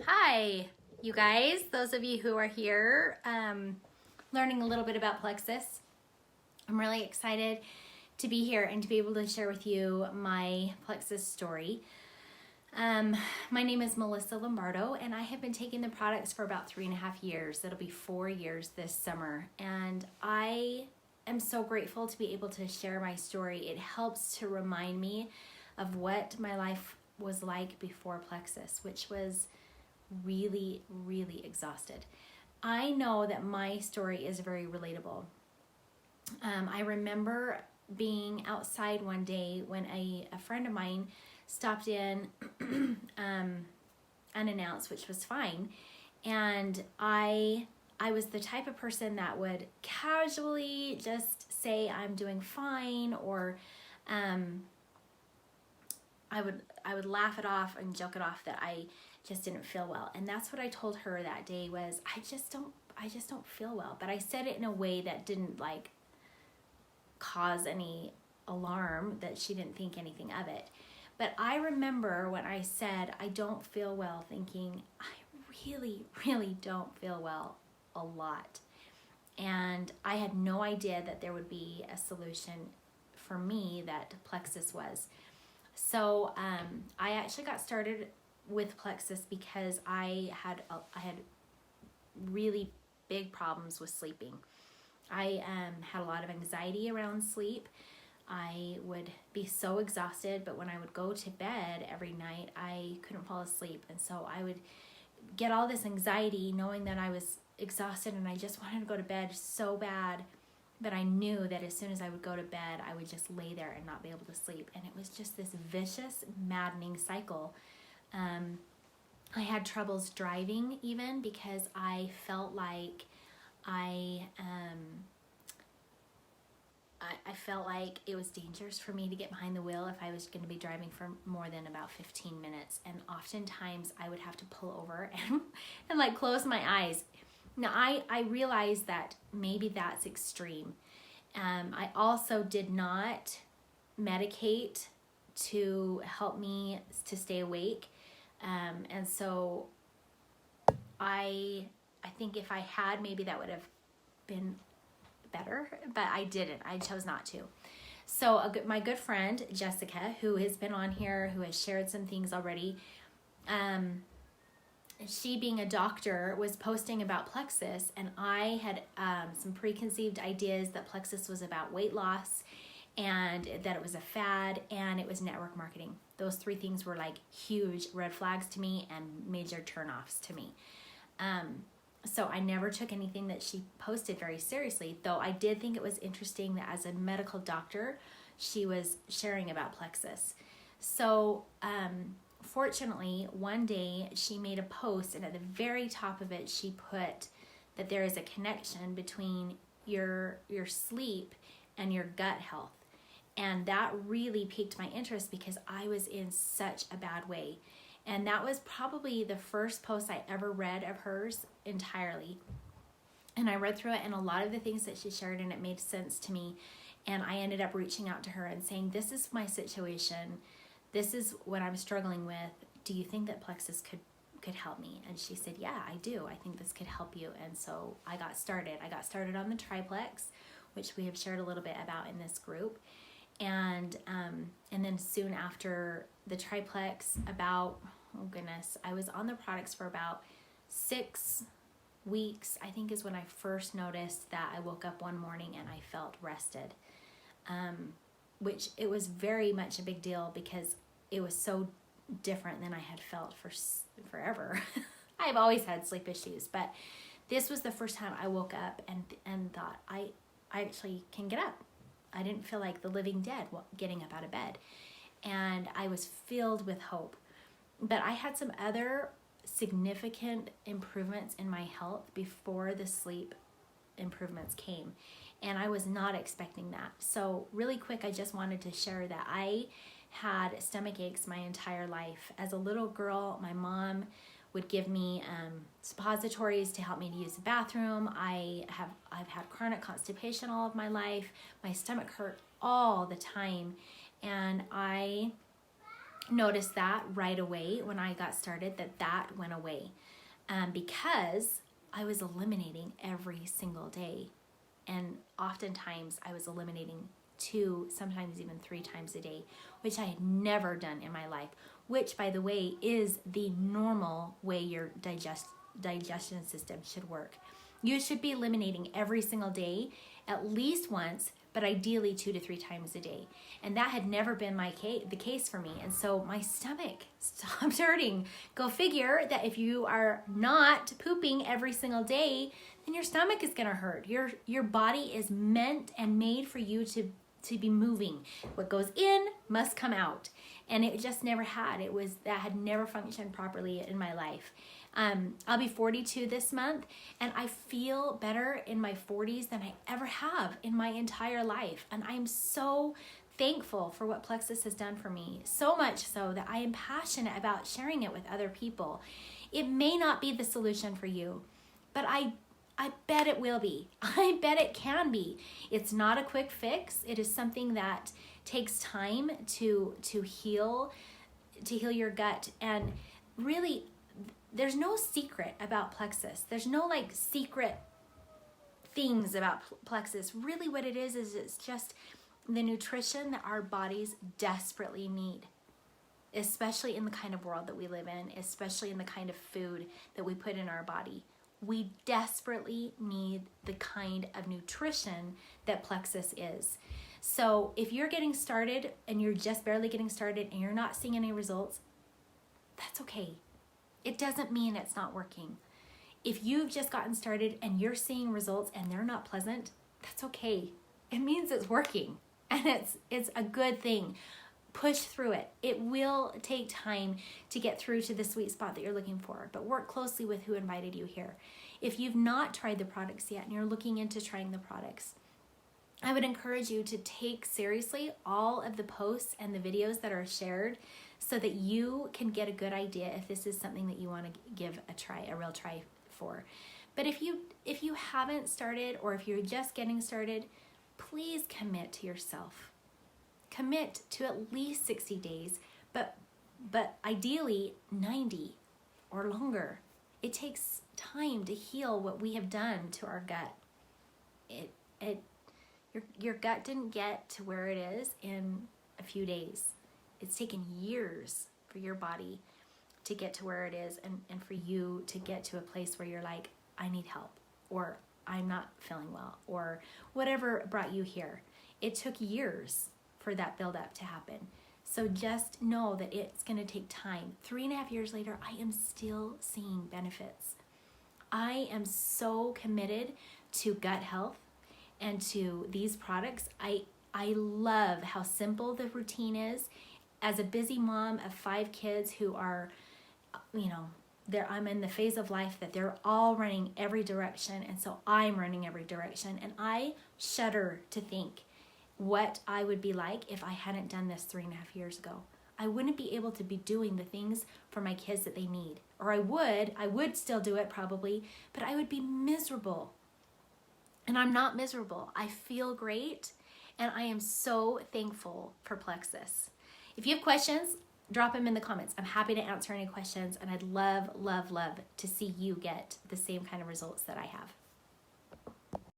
Hi, you guys, those of you who are here learning a little bit about Plexus. I'm really excited to be here and to be able to share with you my Plexus story. My name is Melissa Lombardo, and I have been taking the products for about 3.5 years. It'll be 4 years this summer, and I am so grateful to be able to share my story. It helps to remind me of what my life was like before Plexus, which was really, really exhausted. I know that my story is very relatable. I remember being outside one day when a friend of mine stopped in unannounced, which was fine. And I was the type of person that would casually just say I'm doing fine, or I would laugh it off and joke it off that I just didn't feel well. And that's what I told her that day was I just don't feel well. But I said it in a way that didn't like cause any alarm, that she didn't think anything of it. But I remember when I said I don't feel well, thinking I really, really don't feel well a lot. And I had no idea that there would be a solution for me that Plexus was. So I actually got started with Plexus because I had really big problems with sleeping. I had a lot of anxiety around sleep. I would be so exhausted, but when I would go to bed every night, I couldn't fall asleep. And so I would get all this anxiety knowing that I was exhausted and I just wanted to go to bed so bad. But I knew that as soon as I would go to bed, I would just lay there and not be able to sleep. And it was just this vicious, maddening cycle. I had troubles driving even because I felt like I felt like it was dangerous for me to get behind the wheel if I was going to be driving for more than about 15 minutes. And oftentimes I would have to pull over and like close my eyes. Now I realized that maybe that's extreme. I also did not medicate to help me to stay awake. And so I think if I had, maybe that would have been better, but I didn't. I chose not to. So my good friend Jessica, who has been on here, who has shared some things already, she being a doctor was posting about Plexus, and I had some preconceived ideas that Plexus was about weight loss and that it was a fad and it was network marketing. Those three things were like huge red flags to me and major turnoffs to me. So I never took anything that she posted very seriously, though I did think it was interesting that as a medical doctor, she was sharing about Plexus. So fortunately, one day she made a post, and at the very top of it, she put that there is a connection between your sleep and your gut health. And that really piqued my interest because I was in such a bad way. And that was probably the first post I ever read of hers entirely. And I read through it, and a lot of the things that she shared in it made sense to me. And I ended up reaching out to her and saying, this is my situation. This is what I'm struggling with. Do you think that Plexus could help me? And she said, yeah, I do. I think this could help you. And so I got started. I got started on the triplex, which we have shared a little bit about in this group. And then soon after the triplex, I was on the products for about 6 weeks, I think, is when I first noticed that I woke up one morning and I felt rested, which it was very much a big deal because it was so different than I had felt for forever. I've always had sleep issues, but this was the first time I woke up and thought I actually can get up. I didn't feel like the living dead getting up out of bed, and I was filled with hope. But I had some other significant improvements in my health before the sleep improvements came, and I was not expecting that. So really quick, I just wanted to share that I had stomach aches my entire life. As a little girl, my mom would give me suppositories to help me to use the bathroom. I've had chronic constipation all of my life. My stomach hurt all the time, and I noticed that right away when I got started, that went away, because I was eliminating every single day. And oftentimes I was eliminating 2, sometimes even 3 times a day, which I had never done in my life, which, by the way, is the normal way your digestion system should work. You should be eliminating every single day, at least once, but ideally 2 to 3 times a day. And that had never been the case for me. And so my stomach stopped hurting. Go figure that if you are not pooping every single day, then your stomach is gonna hurt. Your body is meant and made for you to be moving. What goes in must come out. And it just never had. That had never functioned properly in my life. I'll be 42 this month, and I feel better in my 40s than I ever have in my entire life. And I'm so thankful for what Plexus has done for me, so much so that I am passionate about sharing it with other people. It may not be the solution for you, but I bet it will be. I bet it can be. It's not a quick fix. It is something that takes time to heal your gut. And really, there's no secret about Plexus. There's no secret things about Plexus. Really what it is it's just the nutrition that our bodies desperately need, especially in the kind of world that we live in, especially in the kind of food that we put in our body. We desperately need the kind of nutrition that Plexus is. So if you're getting started and you're just barely getting started and you're not seeing any results, that's okay. It doesn't mean it's not working. If you've just gotten started and you're seeing results and they're not pleasant, that's okay. It means it's working, and it's a good thing. Push through it. It will take time to get through to the sweet spot that you're looking for, but work closely with who invited you here. If you've not tried the products yet and you're looking into trying the products, I would encourage you to take seriously all of the posts and the videos that are shared so that you can get a good idea if this is something that you want to give a real try for. But if you haven't started, or if you're just getting started, please commit to yourself. Commit to at least 60 days, but ideally 90 or longer. It takes time to heal what we have done to our gut. Your gut didn't get to where it is in a few days. It's taken years for your body to get to where it is, and for you to get to a place where you're like, I need help, or I'm not feeling well, or whatever brought you here. It took years for that buildup to happen. So just know that it's going to take time. 3.5 years later, I am still seeing benefits. I am so committed to gut health and to these products. I love how simple the routine is. As a busy mom of 5 kids who are, I'm in the phase of life that they're all running every direction, and so I'm running every direction, and I shudder to think what I would be like if I hadn't done this 3.5 years ago. I wouldn't be able to be doing the things for my kids that they need. Or I would still do it probably, but I would be miserable. And I'm not miserable. I feel great, and I am so thankful for Plexus. If you have questions, drop them in the comments. I'm happy to answer any questions, and I'd love, love, love to see you get the same kind of results that I have.